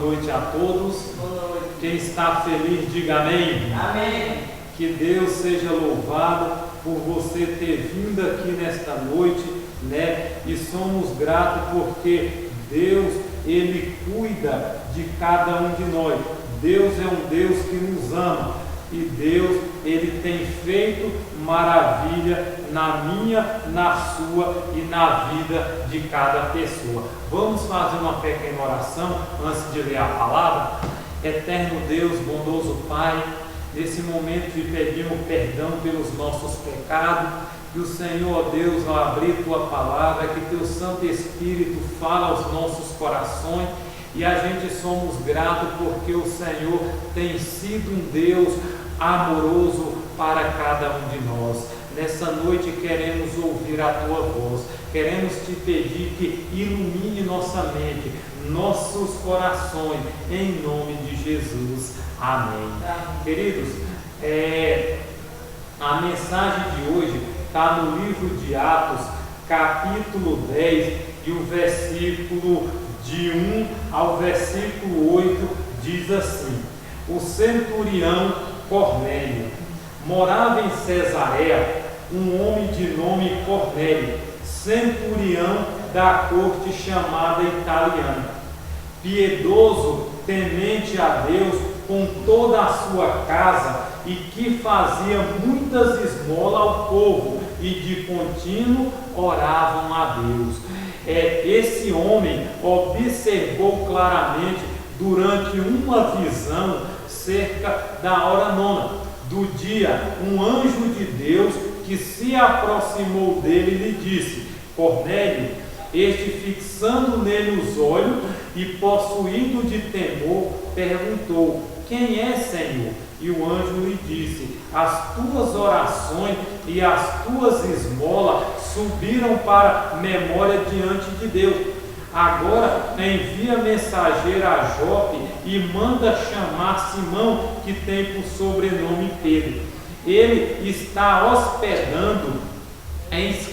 noite a todos. Quem está feliz, diga amém. Amém. Que Deus seja louvado por você ter vindo aqui nesta noite, né? E somos gratos porque Deus, Ele cuida de cada um de nós. Deus é um Deus que nos ama. E Deus, Ele tem feito maravilha na minha, na sua e na vida de cada pessoa. Vamos fazer uma pequena oração antes de ler a palavra? Eterno Deus, bondoso Pai, nesse momento te pedimos perdão pelos nossos pecados, que o Senhor Deus, ao abrir Tua palavra, que Teu Santo Espírito fala aos nossos corações, e a gente somos gratos porque o Senhor tem sido um Deus amoroso para cada um de nós. Nessa noite queremos ouvir a Tua voz, queremos Te pedir que ilumine nossa mente, nossos corações, em nome de Jesus. Amém. Queridos, a mensagem de hoje está no livro de Atos, capítulo 10, e o versículo de 1 ao versículo 8 diz assim: o centurião Cornélio morava em Cesareia, um homem de nome Cornélio, centurião da corte chamada italiana, piedoso, temente a Deus com toda a sua casa, e que fazia muitas esmolas ao povo, e de contínuo oravam a Deus. Esse homem observou claramente durante uma visão, cerca da hora 9 do dia, um anjo de Deus que se aproximou dele e lhe disse: Cornélio. Este, fixando nele os olhos e possuído de temor, perguntou: quem é, Senhor? E o anjo lhe disse: as tuas orações e as tuas esmolas subiram para memória diante de Deus. Agora envia mensageiro a Jope e manda chamar Simão, que tem por sobrenome Pedro. Ele está hospedando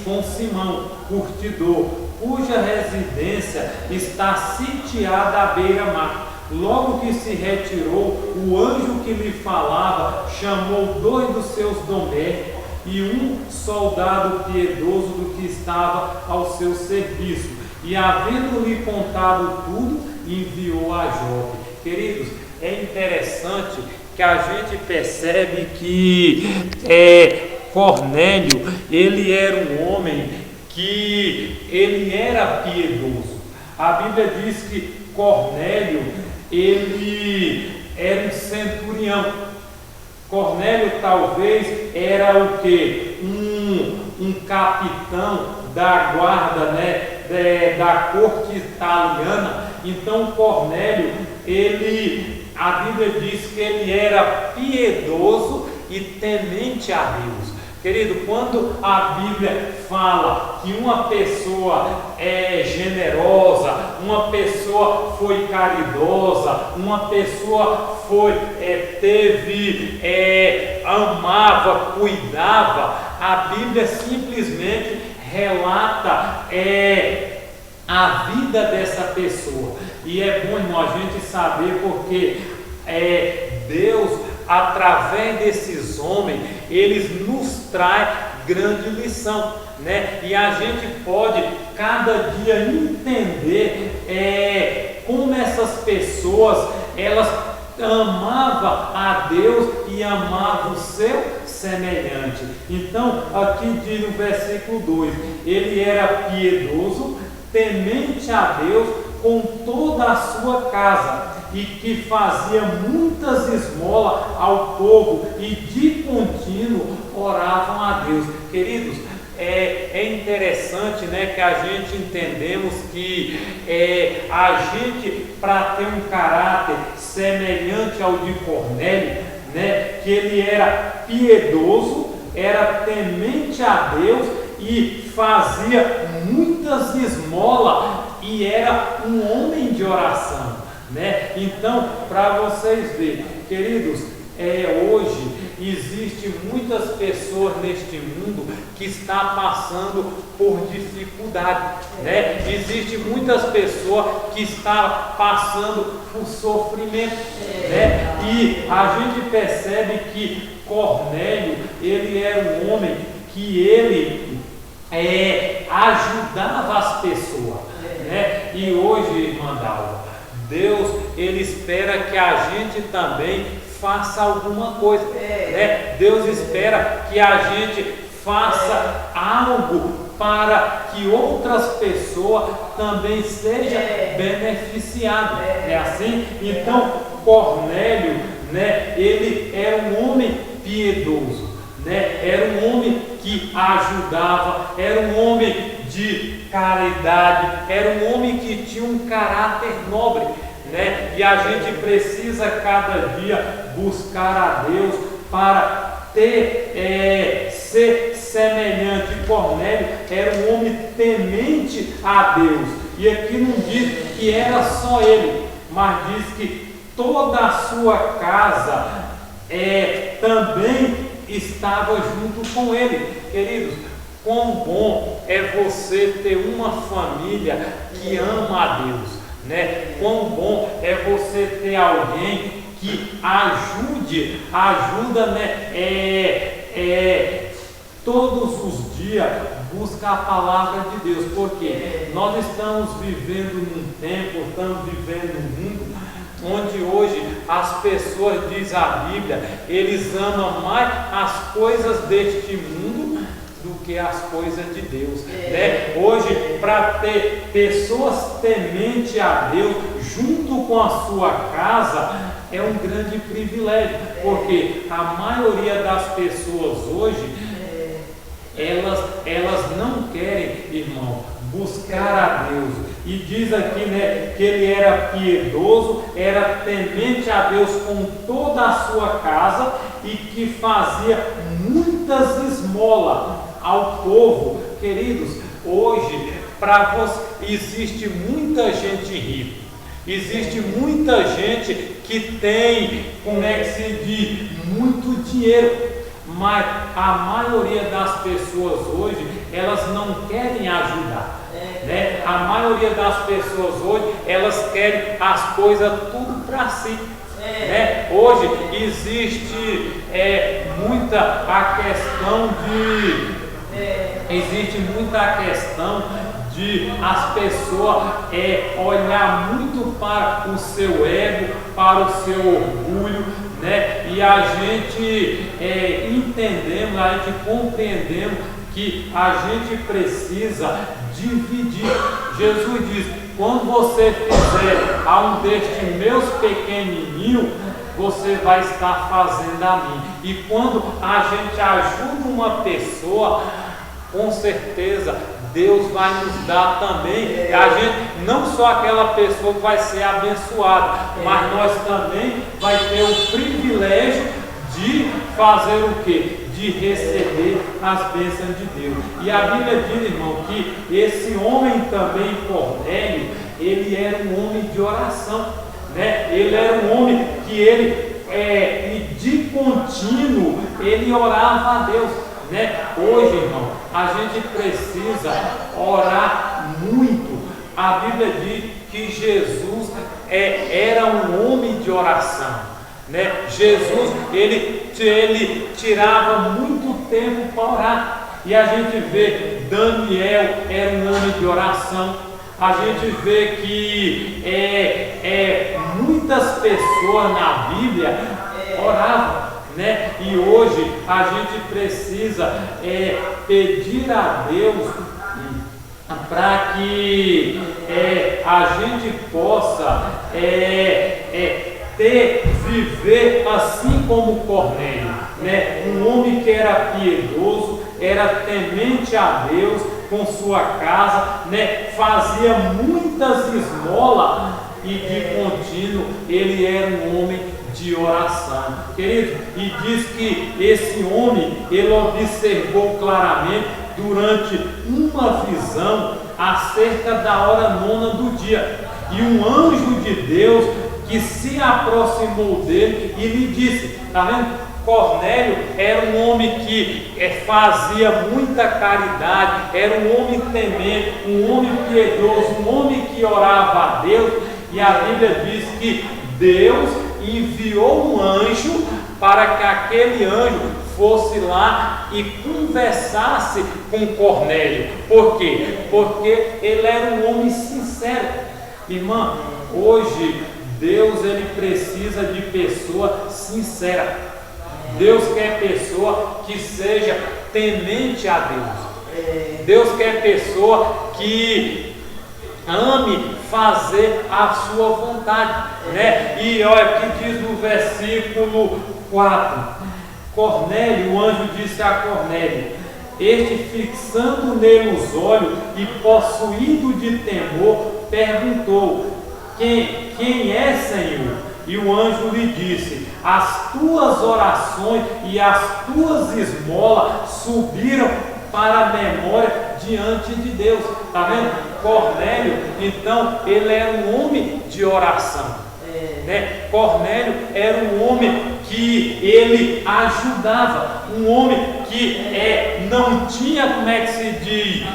com Simão, curtidor, cuja residência está sitiada à beira-mar. Logo que se retirou, o anjo que lhe falava chamou 2 dos seus domésticos e um soldado piedoso do que estava ao seu serviço, e havendo-lhe contado tudo, enviou a Jope. Queridos, é interessante que a gente percebe que Cornélio, ele era um homem que ele era piedoso. A Bíblia diz que Cornélio, ele era um centurião. Cornélio talvez era o quê? Um capitão da guarda, da corte italiana. Então Cornélio, a Bíblia diz que ele era piedoso e temente a Deus. Querido, quando a Bíblia fala que uma pessoa é generosa, uma pessoa foi caridosa, uma pessoa amava, cuidava, a Bíblia simplesmente relata a vida dessa pessoa. E é bom, irmão, a gente saber porque Deus, através desses homens, eles nos traz grande lição, né? E a gente pode cada dia entender como essas pessoas, elas amavam a Deus e amavam o seu semelhante. Então aqui diz no versículo 2, ele era piedoso, temente a Deus com toda a sua casa, e que fazia muitas esmolas ao povo, e de contínuo oravam a Deus. Queridos, é interessante, né, que a gente entendemos que a gente, para ter um caráter semelhante ao de Cornélio, né, que ele era piedoso, era temente a Deus e fazia muitas esmolas, e era um homem de oração, né? Então, para vocês verem, queridos, hoje existem muitas pessoas neste mundo que estão passando por dificuldade, né? Existem muitas pessoas que estão passando por sofrimento, né? E a gente percebe que Cornélio, ele era um homem que ele ajudava as pessoas, né? E hoje, irmã Dalva, Deus, ele espera que a gente também faça alguma coisa, né? Deus espera que a gente faça algo para que outras pessoas também sejam beneficiadas, é assim? Então, Cornélio, né, ele era um homem piedoso, né? Era um homem que ajudava, era um homem de caridade, era um homem que tinha um caráter nobre, né? E a gente precisa cada dia buscar a Deus para ser semelhante. Cornélio era um homem temente a Deus, e aqui não diz que era só ele, mas diz que toda a sua casa também estava junto com ele. Queridos, quão bom é você ter uma família que ama a Deus, né? Quão bom é você ter alguém que ajuda, né? Todos os dias busca a palavra de Deus, porque nós estamos vivendo num tempo, estamos vivendo num mundo onde hoje as pessoas, diz a Bíblia, eles amam mais as coisas deste mundo do que as coisas de Deus, né? Hoje, para ter pessoas tementes a Deus junto com a sua casa é um grande privilégio, porque a maioria das pessoas hoje elas não querem, irmão, buscar a Deus. E diz aqui, né, que ele era piedoso, era temente a Deus com toda a sua casa e que fazia muitas esmolas ao povo. Queridos, hoje existe muita gente rica, existe muita gente que tem, como é que se diz, muito dinheiro. Mas a maioria das pessoas hoje, elas não querem ajudar, né? A maioria das pessoas hoje, elas querem as coisas tudo para si, né? Hoje existe muita a questão de as pessoas olhar muito para o seu ego, para o seu orgulho, né? E a gente entendemos, a gente compreendemos que a gente precisa dividir. Jesus diz: quando você fizer a um destes meus pequenininhos, você vai estar fazendo a mim. E quando a gente ajuda uma pessoa, com certeza Deus vai nos dar também. A gente, não só aquela pessoa que vai ser abençoada, mas nós também vai ter o privilégio de fazer o quê? De receber as bênçãos de Deus. E a Bíblia diz, irmão, que esse homem também, Cornélio, ele era um homem de oração, né? Ele era um homem que de contínuo, ele orava a Deus, né? Hoje, irmão, a gente precisa orar muito. A Bíblia diz que Jesus era um homem de oração, né? Jesus, ele tirava muito tempo para orar. E a gente vê Daniel era um homem de oração. A gente vê que muitas pessoas na Bíblia oravam, né? E hoje a gente precisa pedir a Deus para que a gente possa viver assim como Cornélio, né? Um homem que era piedoso, era temente a Deus com sua casa, né? Fazia muitas esmolas e de contínuo ele era um homem de oração, querido. E diz que esse homem, ele observou claramente durante uma visão acerca da hora 9 do dia, e um anjo de Deus que se aproximou dele e lhe disse, tá vendo? Cornélio era um homem que fazia muita caridade, era um homem temente, um homem piedoso, um homem que orava a Deus, e a Bíblia diz que Deus enviou um anjo para que aquele anjo fosse lá e conversasse com Cornélio. Por quê? Porque ele era um homem sincero. Irmã, hoje Deus ele precisa de pessoa sincera. Deus quer pessoa que seja temente a Deus. Deus quer pessoa que ame fazer a sua vontade, né? E olha que diz no versículo 4: Cornélio, o anjo disse a Cornélio, este fixando nele os olhos e possuído de temor, perguntou: quem é, Senhor? E o anjo lhe disse: as tuas orações e as tuas esmolas subiram para a memória diante de Deus. Está vendo? Cornélio, então, ele era um homem de oração. Né? Cornélio era um homem que ele ajudava, um homem que não tinha, como é que se diz,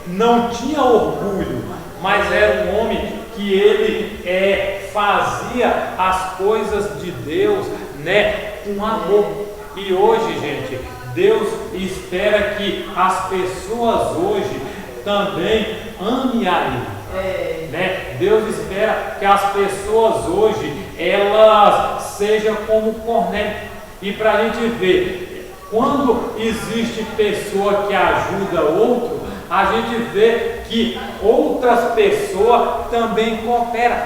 não tinha orgulho, mas era um homem que ele fazia as coisas de Deus, né, com amor. E hoje, gente, Deus espera que as pessoas hoje também amem a Ele. Né? Deus espera que as pessoas hoje elas sejam como Cornélio. E para a gente ver, quando existe pessoa que ajuda outro, a gente vê que outras pessoas também cooperam,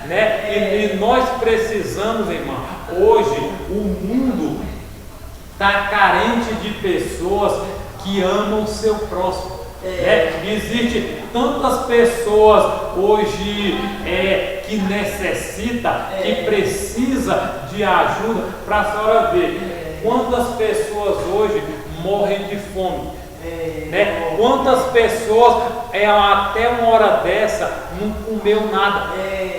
né? E nós precisamos, irmã, hoje o mundo está carente de pessoas que amam o seu próximo. Existem tantas pessoas hoje que necessita, que precisa de ajuda. Para a senhora ver quantas pessoas hoje morrem de fome, né? Quantas pessoas até uma hora dessa não comeu nada,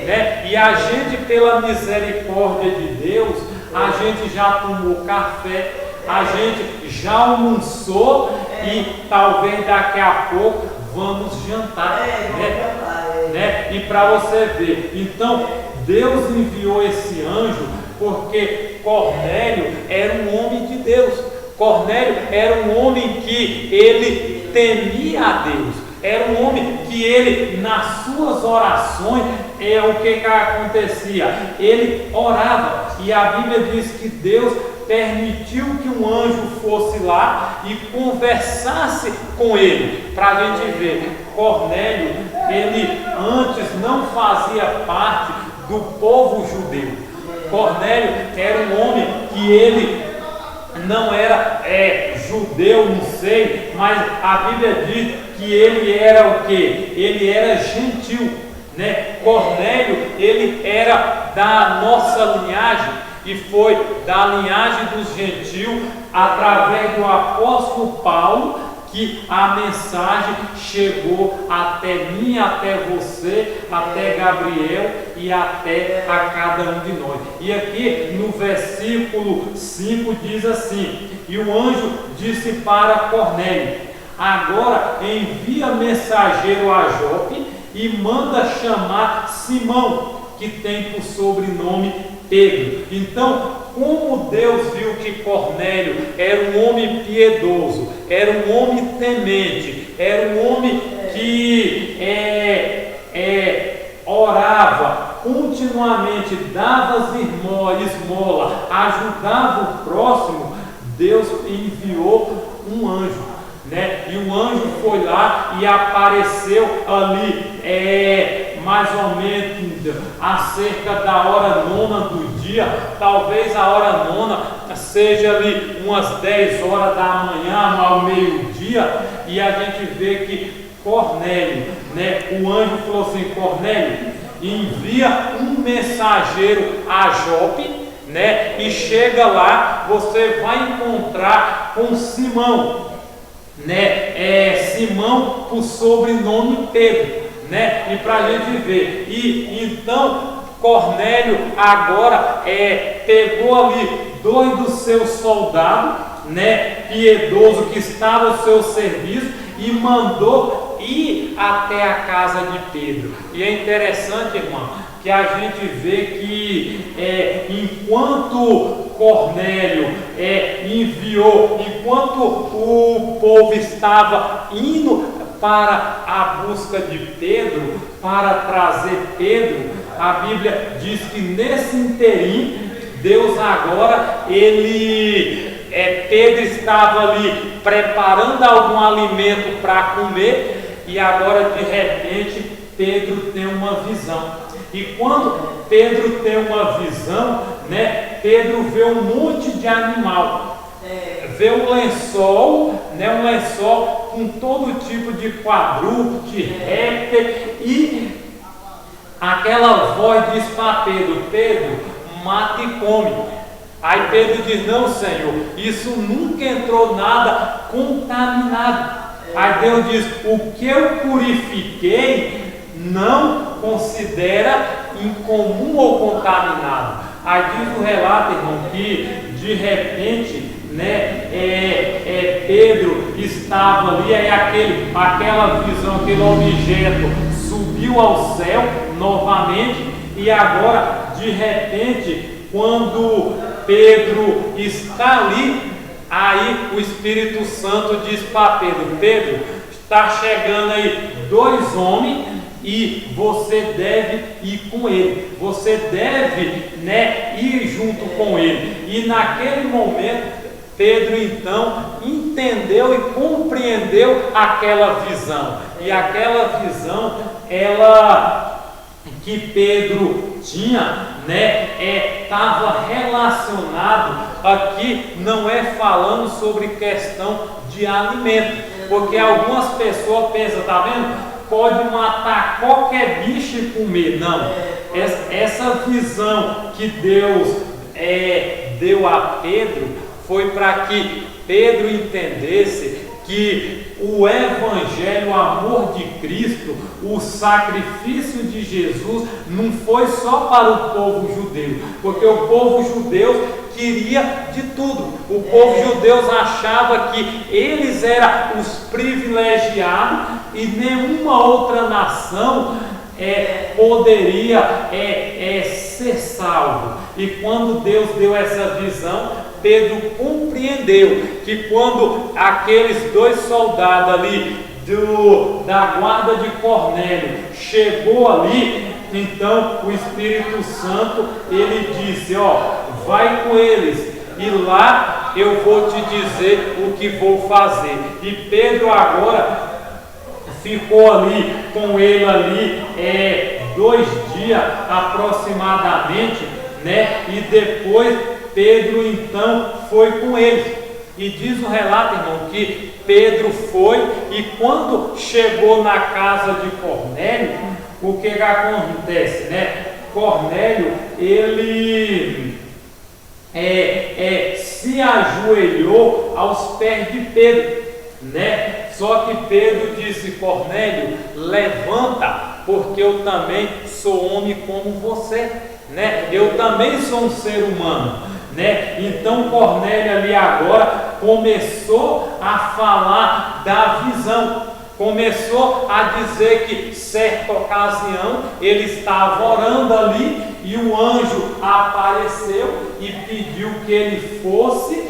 né? E a gente, pela misericórdia de Deus, a gente já tomou café, a gente já almoçou e talvez daqui a pouco vamos jantar, né? E para você ver, então Deus enviou esse anjo porque Cornélio era um homem de Deus. Cornélio era um homem que ele temia a Deus, era um homem que ele, nas suas orações, o que acontecia? Ele orava, e a Bíblia diz que Deus permitiu que um anjo fosse lá e conversasse com ele, para a gente ver. Cornélio, ele antes não fazia parte do povo judeu. Cornélio era um homem que ele não era judeu, não sei, mas a Bíblia diz que ele era o quê? Ele era gentil, né? Cornélio, ele era da nossa linhagem, e foi da linhagem dos gentios, através do apóstolo Paulo, que a mensagem chegou até mim, até você, até Gabriel e até a cada um de nós. E aqui no versículo 5 diz assim: e o anjo disse para Cornélio: agora envia mensageiro a Jope e manda chamar Simão, que tem por sobrenome Pedro. Então, como Deus viu que Cornélio era um homem piedoso, era um homem temente, era um homem que orava continuamente, dava esmola, ajudava o próximo, Deus enviou um anjo, né? E o anjo foi lá e apareceu ali, mais ou menos acerca da hora 9 do dia, talvez a hora 9 seja ali umas 10 horas da manhã, ao meio-dia, e a gente vê que Cornélio, né? O anjo falou assim: Cornélio, envia um mensageiro a Jope, né? E chega lá, você vai encontrar com Simão, né? Simão por sobrenome Pedro, né? E para a gente ver, e então Cornélio agora pegou ali dois dos seus soldados, né, piedoso que estava ao seu serviço, e mandou ir até a casa de Pedro. E é interessante, irmão, que a gente vê que enquanto Cornélio enviou, enquanto o povo estava indo para a busca de Pedro, para trazer Pedro, a Bíblia diz que nesse interim, Deus agora, Pedro estava ali preparando algum alimento para comer, e agora de repente Pedro tem uma visão. E quando Pedro tem uma visão, né, Pedro vê um monte de animal, vê um lençol, né, um lençol com todo tipo de quadrúpede, de réptil, e aquela voz diz para Pedro: Pedro, mata e come. Aí Pedro diz: não, Senhor, isso nunca entrou nada contaminado. Aí Deus diz: o que eu purifiquei não considera incomum ou contaminado. Aí diz o relato, irmão, que de repente, né, Pedro estava ali, aí aquela visão, aquele objeto subiu ao céu novamente, e agora de repente, quando Pedro está ali, aí o Espírito Santo diz para Pedro: Pedro, está chegando aí dois homens e você deve ir com ele, você deve, né, ir junto com ele. E naquele momento Pedro então entendeu e compreendeu aquela visão, e aquela visão que Pedro tinha, né, estava relacionado aqui, não é falando sobre questão de alimento, porque algumas pessoas pensam, tá vendo? Pode matar qualquer bicho e comer. Não, essa visão que Deus deu a Pedro foi para que Pedro entendesse que o Evangelho, o amor de Cristo, o sacrifício de Jesus não foi só para o povo judeu, porque o povo judeu queria de tudo. O povo judeu achava que eles eram os privilegiados e nenhuma outra nação poderia ser salvo. E quando Deus deu essa visão, Pedro compreendeu que quando aqueles dois soldados ali da guarda de Cornélio chegou ali, então o Espírito Santo, ele disse: vai com eles, e lá eu vou te dizer o que vou fazer. E Pedro agora ficou ali com ele ali 2 dias aproximadamente, né? E depois Pedro então foi com eles. E diz o relato, irmão, que Pedro foi, e quando chegou na casa de Cornélio, o que acontece, né? Cornélio, ele se ajoelhou aos pés de Pedro, né? Só que Pedro disse: Cornélio, levanta, porque eu também sou homem como você, né? Eu também sou um ser humano, né? Então Cornélio ali agora começou a falar da visão, começou a dizer que certa ocasião ele estava orando ali e o anjo apareceu e pediu que ele fosse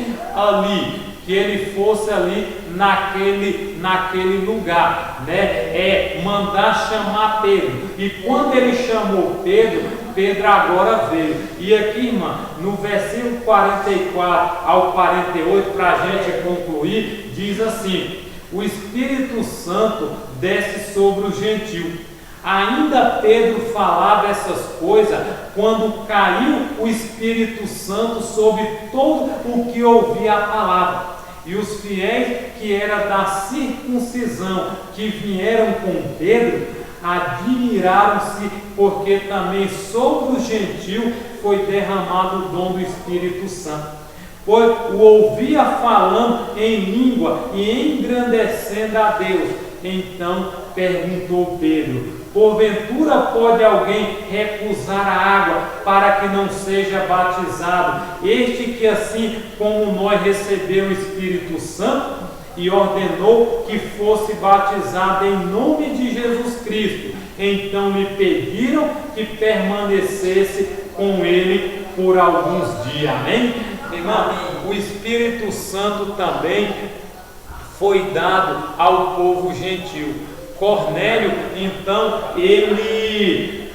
ali, naquele lugar, né? Mandar chamar Pedro. E quando ele chamou Pedro agora veio. E aqui, irmã, no versículo 44 ao 48, para a gente concluir, diz assim: o Espírito Santo desce sobre o gentio. Ainda Pedro falava essas coisas quando caiu o Espírito Santo sobre todo o que ouvia a palavra. E os fiéis que eram da circuncisão, que vieram com Pedro, admiraram-se, porque também sobre o gentio foi derramado o dom do Espírito Santo. Pois o ouvia falando em língua e engrandecendo a Deus. Então perguntou Pedro: porventura pode alguém recusar a água para que não seja batizado, este que assim como nós recebeu o Espírito Santo? E ordenou que fosse batizado em nome de Jesus Cristo. Então lhe pediram que permanecesse com ele por alguns dias. Amém? Irmão, o Espírito Santo também foi dado ao povo gentil. Cornélio, então, ele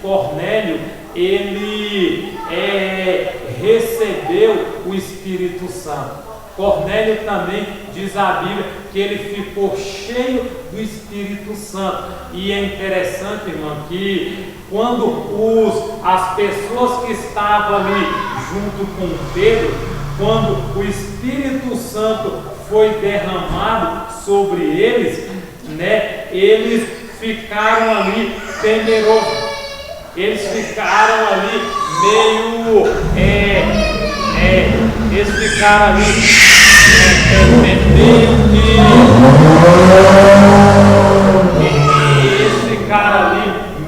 recebeu o Espírito Santo. Cornélio também diz a Bíblia que ele ficou cheio do Espírito Santo. E é interessante, irmão, que quando as pessoas que estavam ali junto com Pedro, quando o Espírito Santo foi derramado sobre eles, né, eles ficaram ali temerosos. Eles ficaram ali meio eles ficaram ali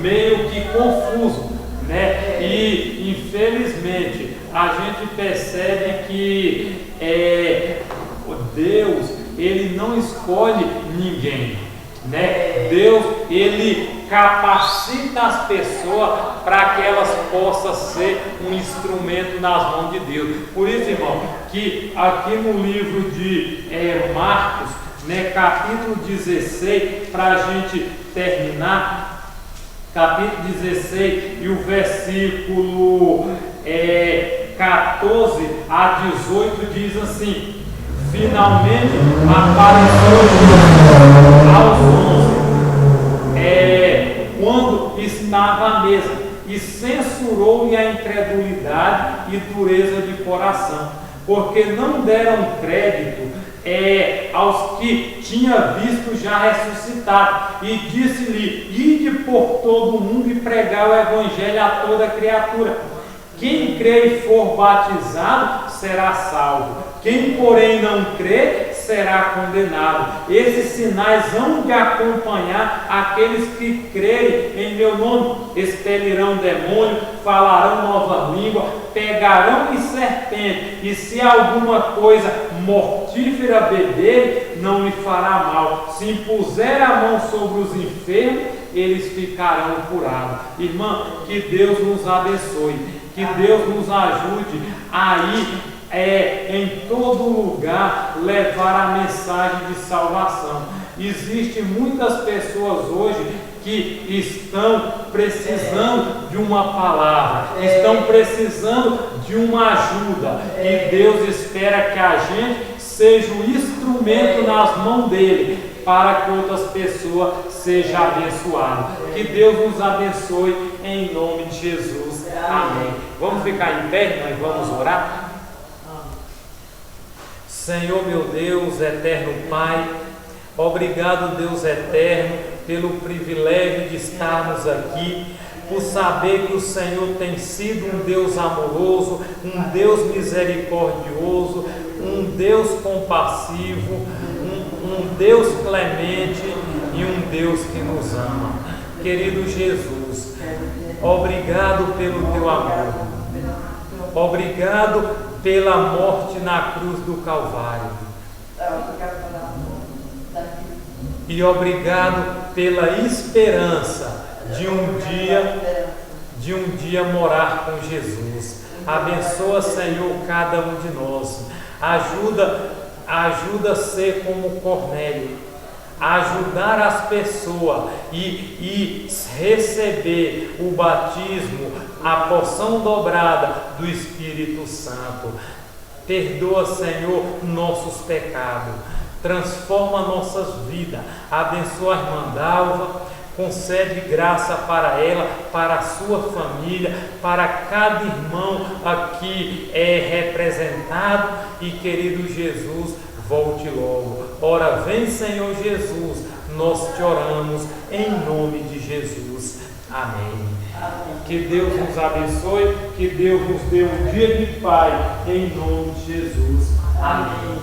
meio que confusos, né? E infelizmente a gente percebe que Deus, ele não escolhe ninguém, né? Deus, ele capacita as pessoas para que elas possam ser um instrumento nas mãos de Deus. Por isso, irmão, que aqui no livro de Marcos, né, capítulo 16, para a gente terminar, capítulo 16 e o versículo 14 a 18 diz assim: finalmente apareceu aos 11 quando estava à mesa, e censurou-lhe a incredulidade e dureza de coração, porque não deram crédito aos que tinha visto já ressuscitado, e disse-lhe: ide por todo o mundo e pregai o evangelho a toda criatura. Quem crê e for batizado será salvo, quem porém não crê será condenado. Esses sinais hão de acompanhar aqueles que crerem em meu nome: expelirão demônio, falarão nova língua, pegarão em serpente, e se alguma coisa mortífera beberem, não lhe fará mal. Se impuser a mão sobre os enfermos, eles ficarão curados. Irmã, que Deus nos abençoe, que Deus nos ajude a ir em todo lugar levar a mensagem de salvação. Existem muitas pessoas hoje que estão precisando de uma palavra, estão precisando de uma ajuda, e Deus espera que a gente seja o instrumento nas mãos dele para que outras pessoas sejam abençoadas. Que Deus nos abençoe em nome de Jesus. Amém. Vamos ficar em pé, nós vamos orar. Senhor meu Deus, eterno Pai, obrigado, Deus eterno, pelo privilégio de estarmos aqui, por saber que o Senhor tem sido um Deus amoroso, um Deus misericordioso, um Deus compassivo, um Deus clemente e um Deus que nos ama. Querido Jesus, obrigado pelo teu amor, obrigado pela morte na cruz do Calvário, e obrigado pela esperança de um dia morar com Jesus. Abençoa, Senhor, cada um de nós. Ajuda a ser como Cornélio, ajudar as pessoas e receber o batismo, a porção dobrada do Espírito Santo. Perdoa, Senhor, nossos pecados, transforma nossas vidas, abençoa a irmã Dalva, concede graça para ela, para a sua família, para cada irmão aqui representado, e querido Jesus, volte logo. Ora, vem, Senhor Jesus, nós te oramos em nome de Jesus. Amém. Que Deus nos abençoe, que Deus nos dê um dia de paz, em nome de Jesus. Amém.